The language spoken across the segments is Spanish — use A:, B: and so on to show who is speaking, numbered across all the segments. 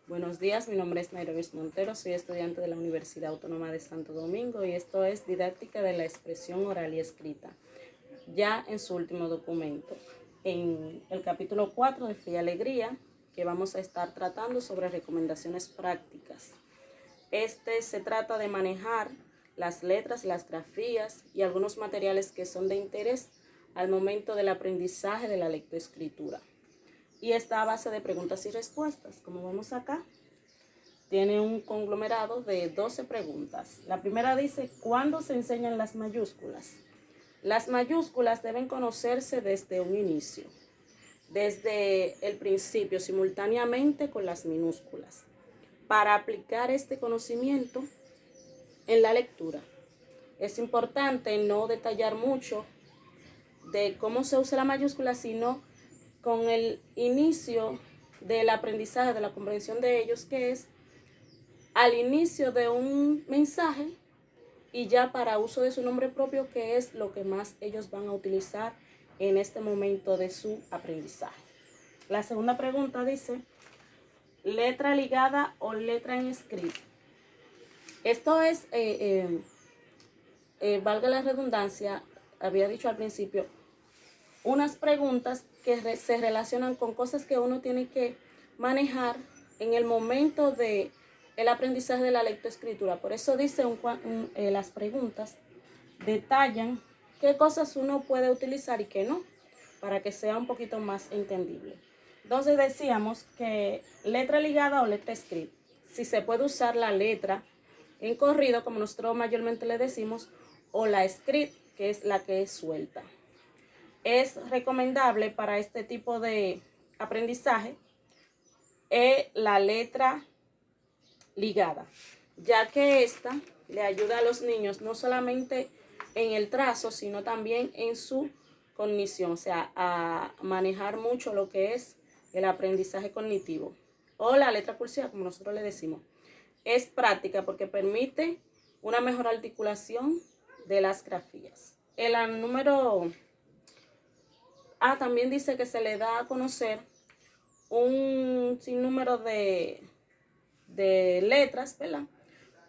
A: Buenos días, mi nombre es Nairobi Montero, soy estudiante de la Universidad Autónoma de Santo Domingo y esto es Didáctica de la Expresión Oral y Escrita, ya en su último documento, en el capítulo 4 de Fe y Alegría, que vamos a estar tratando sobre recomendaciones prácticas. Se trata de manejar las letras, las grafías y algunos materiales que son de interés al momento del aprendizaje de la lectoescritura. Y está a base de preguntas y respuestas. Como vemos acá, tiene un conglomerado de 12 preguntas. La primera dice, ¿cuándo se enseñan las mayúsculas? Las mayúsculas deben conocerse desde un inicio, desde el principio, simultáneamente con las minúsculas. Para aplicar este conocimiento en la lectura, es importante no detallar mucho de cómo se usa la mayúscula, sino con el inicio del aprendizaje, de la comprensión de ellos, que es al inicio de un mensaje y ya para uso de su nombre propio, que es lo que más ellos van a utilizar en este momento de su aprendizaje. La segunda pregunta dice, ¿letra ligada o letra en escrito? Esto es, valga la redundancia, había dicho al principio, unas preguntas que se relacionan con cosas que uno tiene que manejar en el momento de el aprendizaje de la lectoescritura. Por eso dice las preguntas detallan qué cosas uno puede utilizar y qué no, para que sea un poquito más entendible. Entonces decíamos que letra ligada o letra escrita. Si se puede usar la letra en corrido, como nosotros mayormente le decimos, o la script, que es la que es suelta. Es recomendable para este tipo de aprendizaje la letra ligada, ya que esta le ayuda a los niños no solamente en el trazo, sino también en su cognición, o sea, a manejar mucho lo que es el aprendizaje cognitivo, o la letra cursiva, como nosotros le decimos. Es práctica porque permite una mejor articulación de las grafías. El número también dice que se le da a conocer un sinnúmero de letras, ¿verdad?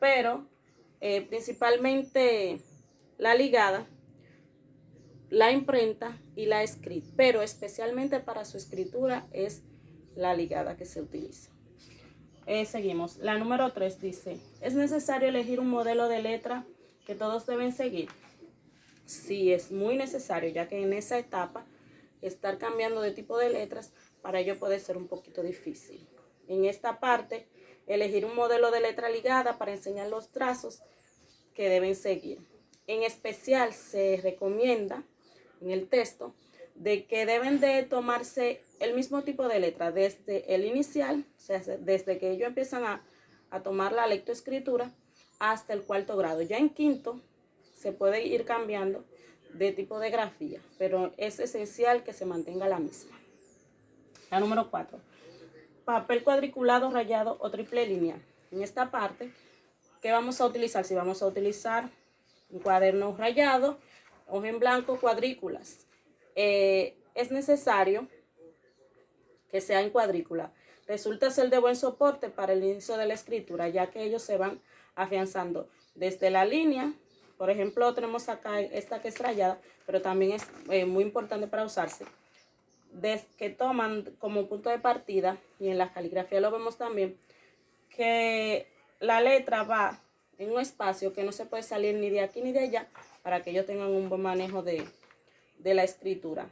A: Pero principalmente la ligada, la imprenta y la escrita, pero especialmente para su escritura es la ligada que se utiliza. Seguimos. La número 3 dice, ¿es necesario elegir un modelo de letra que todos deben seguir? Sí, es muy necesario, ya que en esa etapa estar cambiando de tipo de letras para ello puede ser un poquito difícil. En esta parte, elegir un modelo de letra ligada para enseñar los trazos que deben seguir. En especial se recomienda en el texto de que deben de tomarse el mismo tipo de letra desde el inicial, o sea, desde que ellos empiezan a tomar la lectoescritura hasta el 4º grado. Ya en 5º se puede ir cambiando de tipo de grafía, pero es esencial que se mantenga la misma. La número 4, papel cuadriculado, rayado o triple línea. En esta parte, ¿qué vamos a utilizar? Si vamos a utilizar un cuaderno rayado, hoja en blanco, cuadrículas. Es necesario que sea en cuadrícula. Resulta ser de buen soporte para el inicio de la escritura, ya que ellos se van afianzando desde la línea. Por ejemplo, tenemos acá esta que es rayada, pero también es muy importante para usarse. Desde que toman como punto de partida, y en la caligrafía lo vemos también, que la letra va en un espacio que no se puede salir ni de aquí ni de allá, para que ellos tengan un buen manejo de la escritura.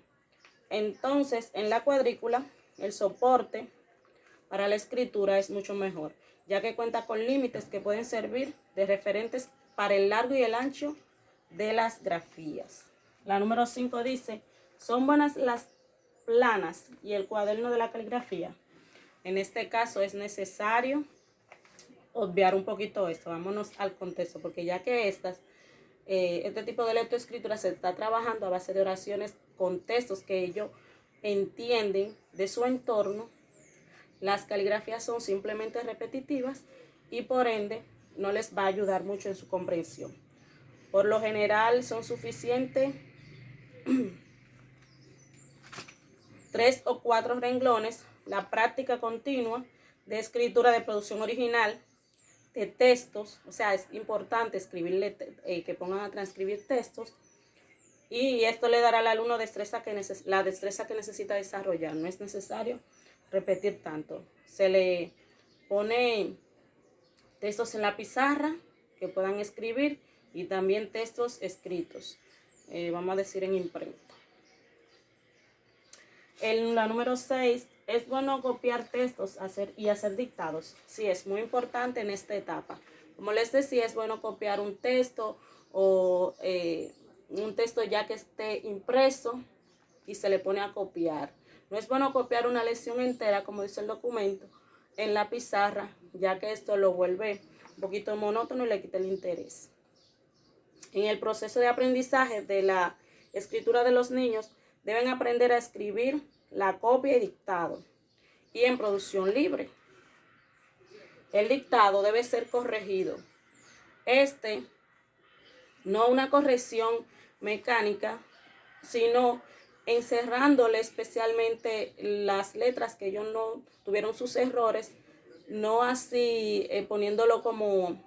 A: Entonces, en la cuadrícula, el soporte para la escritura es mucho mejor, ya que cuenta con límites que pueden servir de referentes para el largo y el ancho de las grafías. La número 5 dice, ¿son buenas las planas y el cuaderno de la caligrafía? En este caso es necesario obviar un poquito esto. Vámonos al contexto, porque ya que este tipo de lectoescritura se está trabajando a base de oraciones con textos que ellos entienden de su entorno, las caligrafías son simplemente repetitivas y por ende no les va a ayudar mucho en su comprensión. Por lo general son suficientes 3 o 4 renglones. La práctica continua de escritura de producción original, de textos, o sea, es importante escribirle, que pongan a transcribir textos, y esto le dará al alumno la destreza que necesita desarrollar. No es necesario repetir tanto. Se le pone textos en la pizarra que puedan escribir y también textos escritos, vamos a decir en imprenta. En la número 6, es bueno copiar textos y hacer dictados. Sí, es muy importante en esta etapa. Como les decía, es bueno copiar un texto o un texto ya que esté impreso y se le pone a copiar. No es bueno copiar una lección entera, como dice el documento, en la pizarra, ya que esto lo vuelve un poquito monótono y le quita el interés. En el proceso de aprendizaje de la escritura de los niños, deben aprender a escribir la copia y dictado, y en producción libre. El dictado debe ser corregido. No una corrección mecánica, sino encerrándole especialmente las letras que ellos no tuvieron sus errores, no así poniéndolo como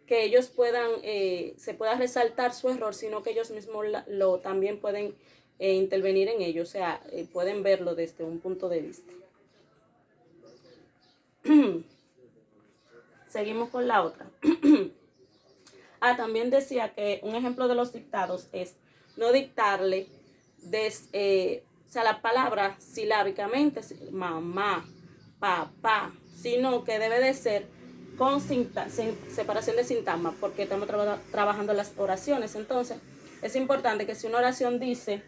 A: que ellos puedan, se pueda resaltar su error, sino que ellos mismos también pueden intervenir en ello, o sea, pueden verlo desde un punto de vista. Seguimos con la otra. También decía que un ejemplo de los dictados es no dictarle o sea, la palabra silábicamente, mamá, papá, sino que debe de ser con separación de sintagma, porque estamos trabajando las oraciones. Entonces, es importante que si una oración dice,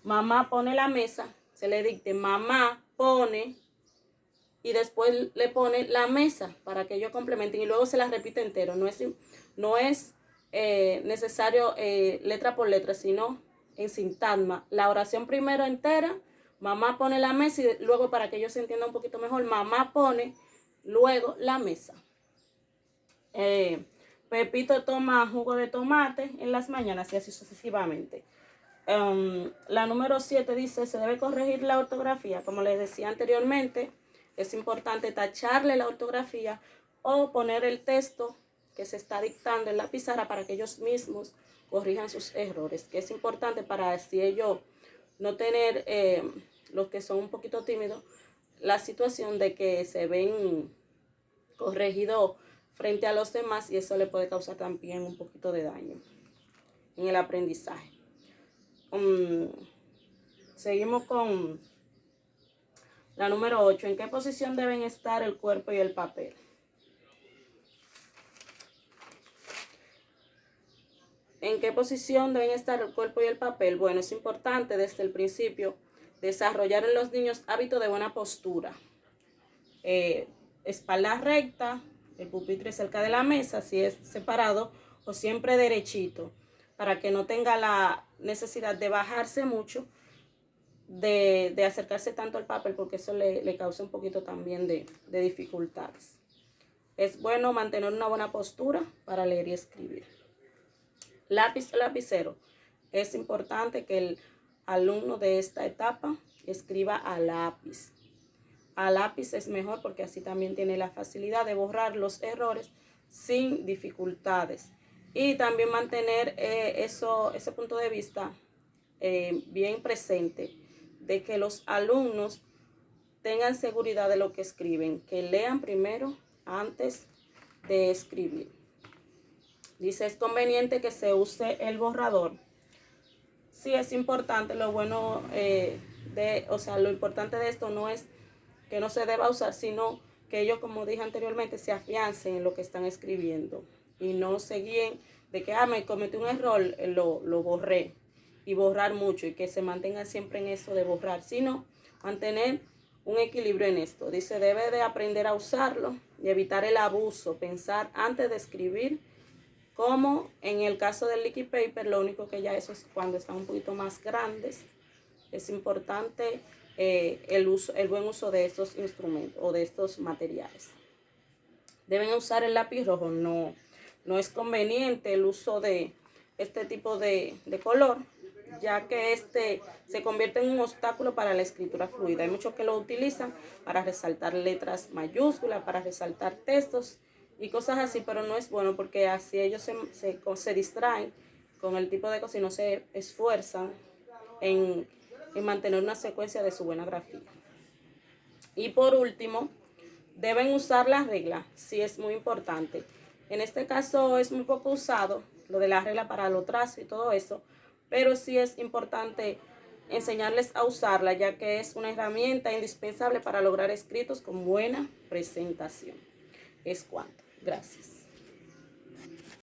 A: mamá pone la mesa, se le dicte, mamá pone, y después le pone la mesa para que ellos complementen, y luego se la repite entero. No es necesario letra por letra, sino en sintagma. La oración primero entera, mamá pone la mesa, y luego, para que ellos se entiendan un poquito mejor, mamá pone, luego la mesa. Pepito toma jugo de tomate en las mañanas, y así sucesivamente. La número 7 dice, se debe corregir la ortografía. Como les decía anteriormente, es importante tacharle la ortografía o poner el texto que se está dictando en la pizarra para que ellos mismos corrijan sus errores, que es importante para así ellos no tener, los que son un poquito tímidos, la situación de que se ven corregidos frente a los demás, y eso le puede causar también un poquito de daño en el aprendizaje. Seguimos con la número 8. ¿En qué posición deben estar el cuerpo y el papel? ¿En qué posición deben estar el cuerpo y el papel? Bueno, es importante desde el principio desarrollar en los niños hábitos de buena postura. Espalda recta, el pupitre cerca de la mesa, si es separado, o siempre derechito, para que no tenga la necesidad de bajarse mucho, de acercarse tanto al papel, porque eso le causa un poquito también de dificultades. Es bueno mantener una buena postura para leer y escribir. Lápiz o lapicero. Es importante que el alumno de esta etapa escriba a lápiz. A lápiz es mejor, porque así también tiene la facilidad de borrar los errores sin dificultades. Y también mantener ese punto de vista bien presente, de que los alumnos tengan seguridad de lo que escriben, que lean primero antes de escribir. Dice, es conveniente que se use el borrador. Sí, es importante. Lo bueno lo importante de esto no es que no se deba usar, sino que ellos, como dije anteriormente, se afiancen en lo que están escribiendo y no se guíen de que me cometí un error, lo borré, y borrar mucho, y que se mantengan siempre en eso de borrar, sino mantener un equilibrio en esto. Dice, debe de aprender a usarlo y evitar el abuso, pensar antes de escribir, como en el caso del liquid paper. Lo único que ya eso es cuando están un poquito más grandes. Es importante el buen uso de estos instrumentos o de estos materiales. ¿Deben usar el lápiz rojo? No es conveniente el uso de este tipo de color, ya que este se convierte en un obstáculo para la escritura fluida. Hay muchos que lo utilizan para resaltar letras mayúsculas, para resaltar textos y cosas así, pero no es bueno porque así ellos se distraen con el tipo de cosas y no se esfuerzan en mantener una secuencia de su buena grafía. Y por último, deben usar la regla, sí es muy importante. En este caso es muy poco usado lo de la regla para los trazos y todo eso, pero sí es importante enseñarles a usarla, ya que es una herramienta indispensable para lograr escritos con buena presentación. Es cuanto. Gracias.